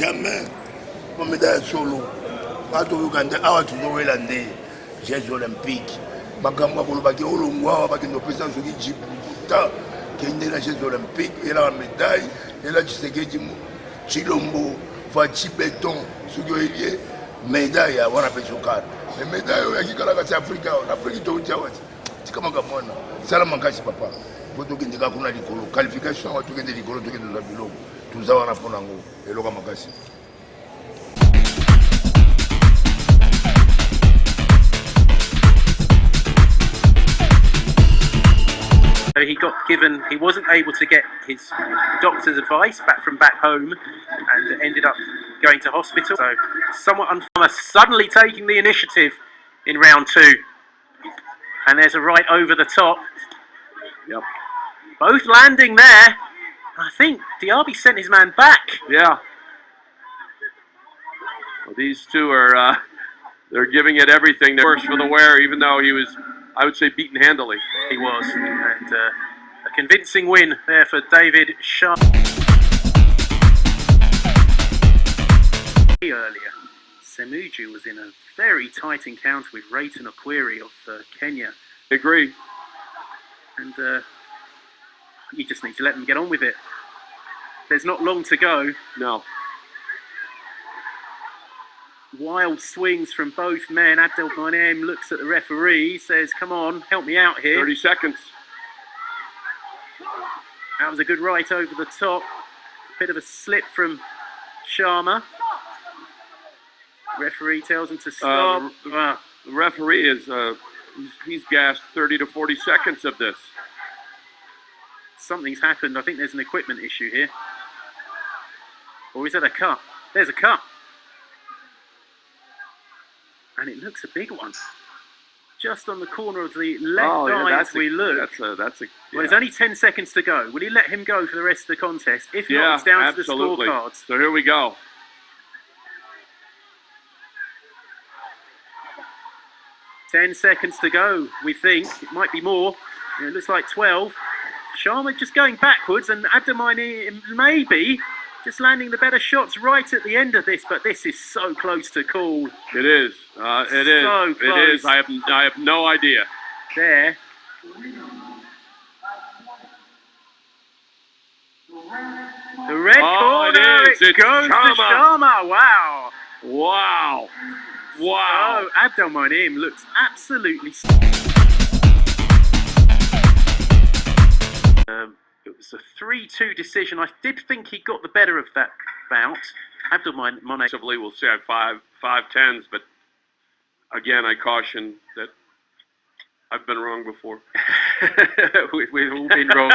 jamais ma médaille solo. Pas tout Uganda, toujours Irlandais, Jeux olympiques. Makambo kolobaki olongwa bakendo pesa soki Djibouti kende na Jeux olympiques et la médaille et la Tshisekedi Chilombo Fachi Béton soki oyebi médaille ya wana pesokana. Mais médaille oyo yakikala kati Afrika Afrique toutia wati tika makambo wana sala makasi papa po tokende kaka kuna likolo qualification tokende likolo tokende za biloko tuza wana mpona ngo eloka makasi. So he wasn't able to get his doctor's advice from back home and ended up going to hospital. So somewhat unfortunate, suddenly taking the initiative in round 2. And there's a right over the top. Yep. Both landing there. I think Diaby sent his man back. Yeah. Well, these two are, they're giving it everything. They're worse for the wear, even though he was, I would say, beaten handily. He was, and a convincing win there for David Tshama. Earlier, Semuju was in a very tight encounter with Rayton Okwiri of Kenya. I agree. And you just need to let them get on with it. There's not long to go. No. Wild swings from both men. Abdelmanem looks at the referee, says, come on, help me out here. 30 seconds. That was a good right over the top. Bit of a slip from Tshama. Referee tells him to stop. The referee is, he's gassed 30 to 40 seconds of this. Something's happened. I think there's an equipment issue here. Or is that a cut? There's a cut. And it looks a big one. Just on the corner of the left eye as we look. That's a. Well, there's only 10 seconds to go. Will he let him go for the rest of the contest? If not, it's down to the scorecards. So here we go. Ten seconds to go, we think. It might be more. It looks like 12. Tshama just going backwards, and Abdelmanem maybe just landing the better shots right at the end of this, but this is so close to call. It is. It is. So close. It is. I have no idea. There. The red corner. It goes to Tshama. Wow. Wow. Wow. Oh, Abdelmanem looks absolutely. It was a 3-2 decision. I did think he got the better of that bout. Abdelmanem. We'll say 5-10s, but again, I caution that I've been wrong before. We've all been wrong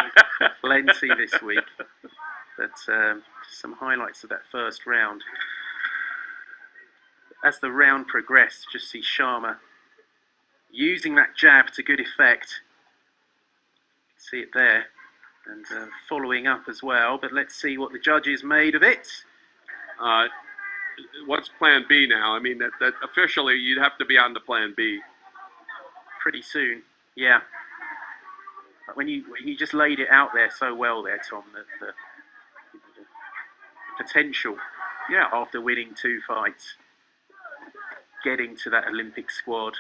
plenty this week. But some highlights of that first round. As the round progressed, just see Tshama using that jab to good effect. See it there. And following up as well, but let's see what the judges made of it. What's plan B now? I mean, that officially you'd have to be on to plan B. Pretty soon, yeah. But when you just laid it out there so well there, Tom, that the potential, after winning 2 fights, getting to that Olympic squad,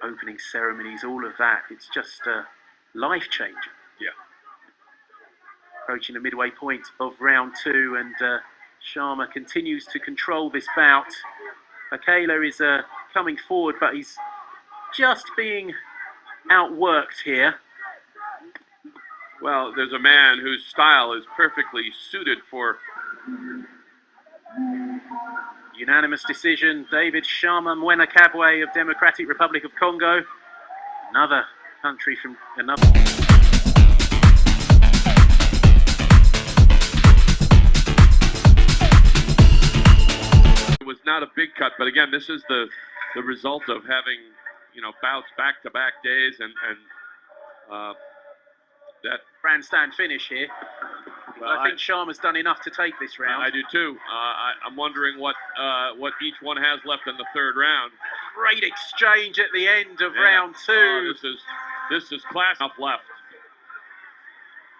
opening ceremonies, all of that, it's just life-changing. Yeah. Approaching the midway point of round 2, and Tshama continues to control this bout. Akela is coming forward, but he's just being outworked here. Well, there's a man whose style is perfectly suited for... Unanimous decision, David Tshama Kabwe of Democratic Republic of Congo. Another country from another... It was not a big cut, but again, this is the result of having, bouts back-to-back days and that grandstand finish here. Well, I think Tshama's done enough to take this round. I do too. I'm wondering what each one has left in the third round. Great exchange at the end of round 2. This is class enough left.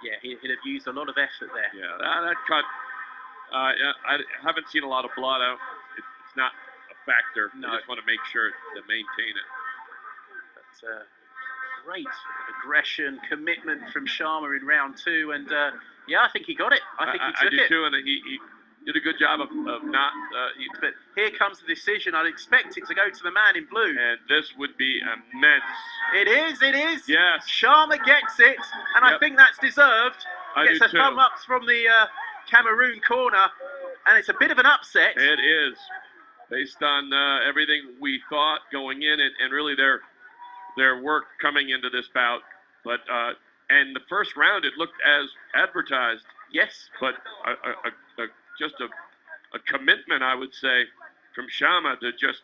Yeah, he'd have used a lot of effort there. Yeah, that cut. Yeah, I haven't seen a lot of blood out. It's not a factor. No. I just want to make sure to maintain it. But, great aggression, commitment from Tshama in round 2, and yeah, I think he got it. I think he took I do it. too, and he did a good job of not. But here comes the decision. I'd expect it to go to the man in blue. And this would be immense. It is, it is. Yes. Tshama gets it, and I Yep. think that's deserved. I Gets do a too. thumb up from the Cameroon corner, and it's a bit of an upset. It is, based on everything we thought going in, and really their work coming into this bout. But and the first round, it looked as advertised. Yes. But just a commitment, I would say, from Tshama to just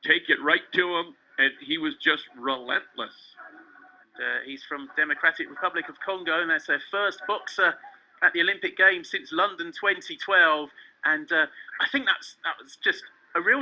take it right to him, and he was just relentless. He's from Democratic Republic of Congo, and that's their first boxer at the Olympic Games since London 2012. And I think that was just a real...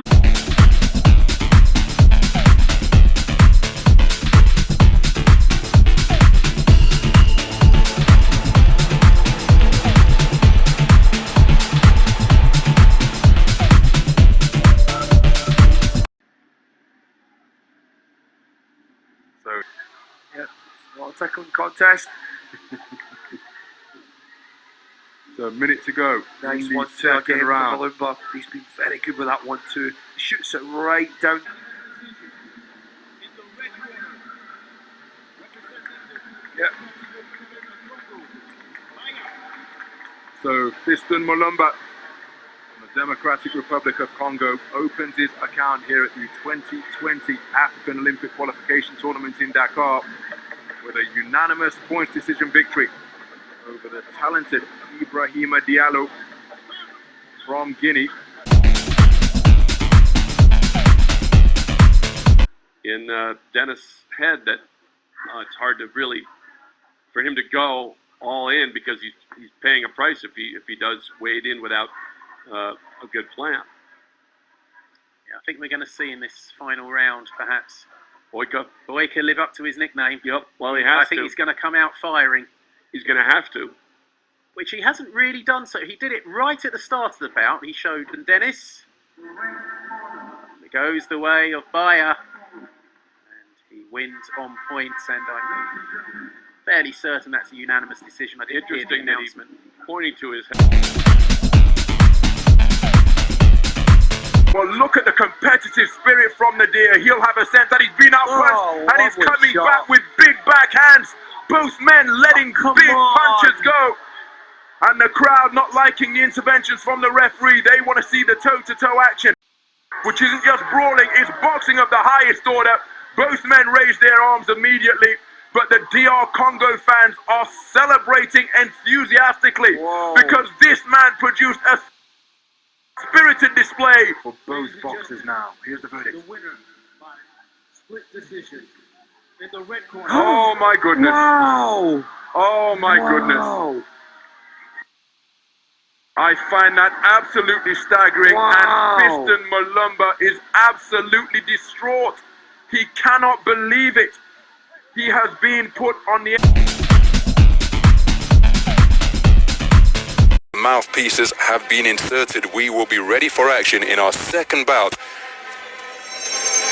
So, yeah, not a second contest. So, a minute to go. Nice in the 1-2 second again round. from Mulumba. He's been very good with that 1-2. Shoots it right down. Yeah. So, Fiston Mulumba from the Democratic Republic of Congo opens his account here at the 2020 African Olympic Qualification Tournament in Dakar with a unanimous points decision victory over the talented Ibrahima Diallo from Guinea. In Dennis' head that it's hard to really, for him to go all in because he's paying a price if he does wade in without a good plan. Yeah, I think we're going to see in this final round, perhaps, Boyka. live up to his nickname. Yep. Well, he has I think to. he's going to come out firing, He's going to have to. which he hasn't really done. So he did it right at the start of the bout. He showed Dennis. It goes the way of Mbaya, and he wins on points. And I'm fairly certain that's a unanimous decision. I didn't hear the Interesting that announcement. he's pointing to his head. Well, look at the competitive spirit from the deer. He'll have a sense that he's been up front and he's lovely coming shot. back with big backhands. Both men letting big punches go. And the crowd not liking the interventions from the referee. They want to see the toe-to-toe action, which isn't just brawling, it's boxing of the highest order. Both men raised their arms immediately, but the DR Congo fans are celebrating enthusiastically because this man produced a spirited display for both boxers now. Here's the verdict. The winner by split decision in the red corner. Oh my goodness. Wow! Oh my goodness. I find that absolutely staggering, Wow. and Fiston Mulumba is absolutely distraught. He cannot believe it. He has been put on the... Mouthpieces have been inserted. We will be ready for action in our second bout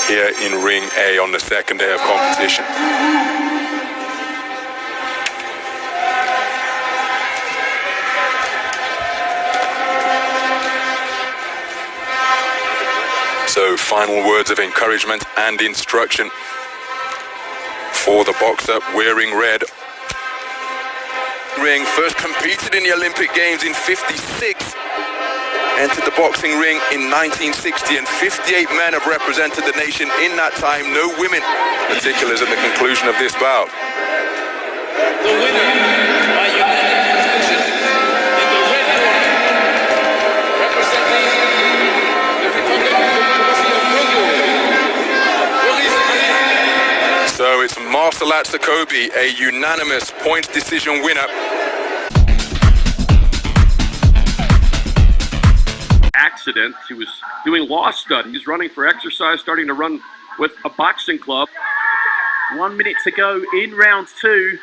here in Ring A on the second day of competition. So, final words of encouragement and instruction for the boxer wearing red. Ring first competed in the Olympic Games in '56, entered the boxing ring in 1960, and 58 men have represented the nation in that time, no women. Particulars at the conclusion of this bout. The winner by unanimous decision in the red corner, representing the Republic of Congo. So it's Marcelat Sakobi, a unanimous points decision winner. Accident. He was doing law studies, running for exercise, starting to run with a boxing club. 1 minute to go in round 2.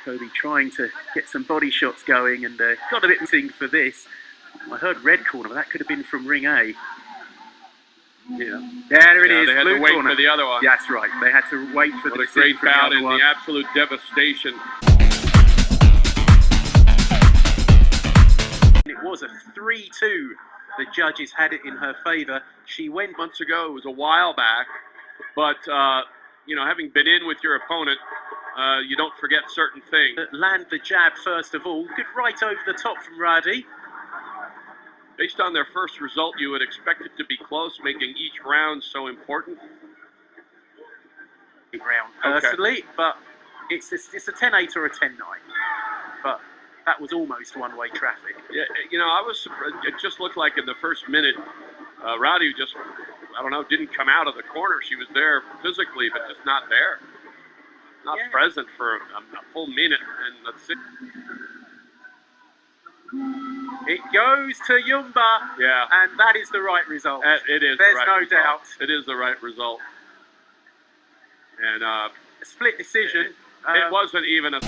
Sakobi trying to get some body shots going and got a bit missing for this. I heard red corner, but that could have been from ring A. Yeah. There it is. They had blue to wait corner. for the other one. That's right. They had to wait for What the a great for the bout other and one. the absolute devastation. It was a 3-2. The judges had it in her favour. She went Months ago, it was a while back, but you know, having been in with your opponent, you don't forget certain things. land the jab first of all. Good right over the top from Radi. Based on their first result, you would expect it to be close, making each round so important. Round personally, but it's a 10-8 or a 10-9. But that was almost one-way traffic. Yeah, you know, I was surprised. It just looked like in the first minute, Rowdy just, I don't know, didn't come out of the corner. She was there physically, but just not there. Not present for a full minute. And that's it. It goes to Yumba. Yeah. And that is the right result. It is. There's the right no result. doubt. It is the right result. And A split decision. it wasn't even a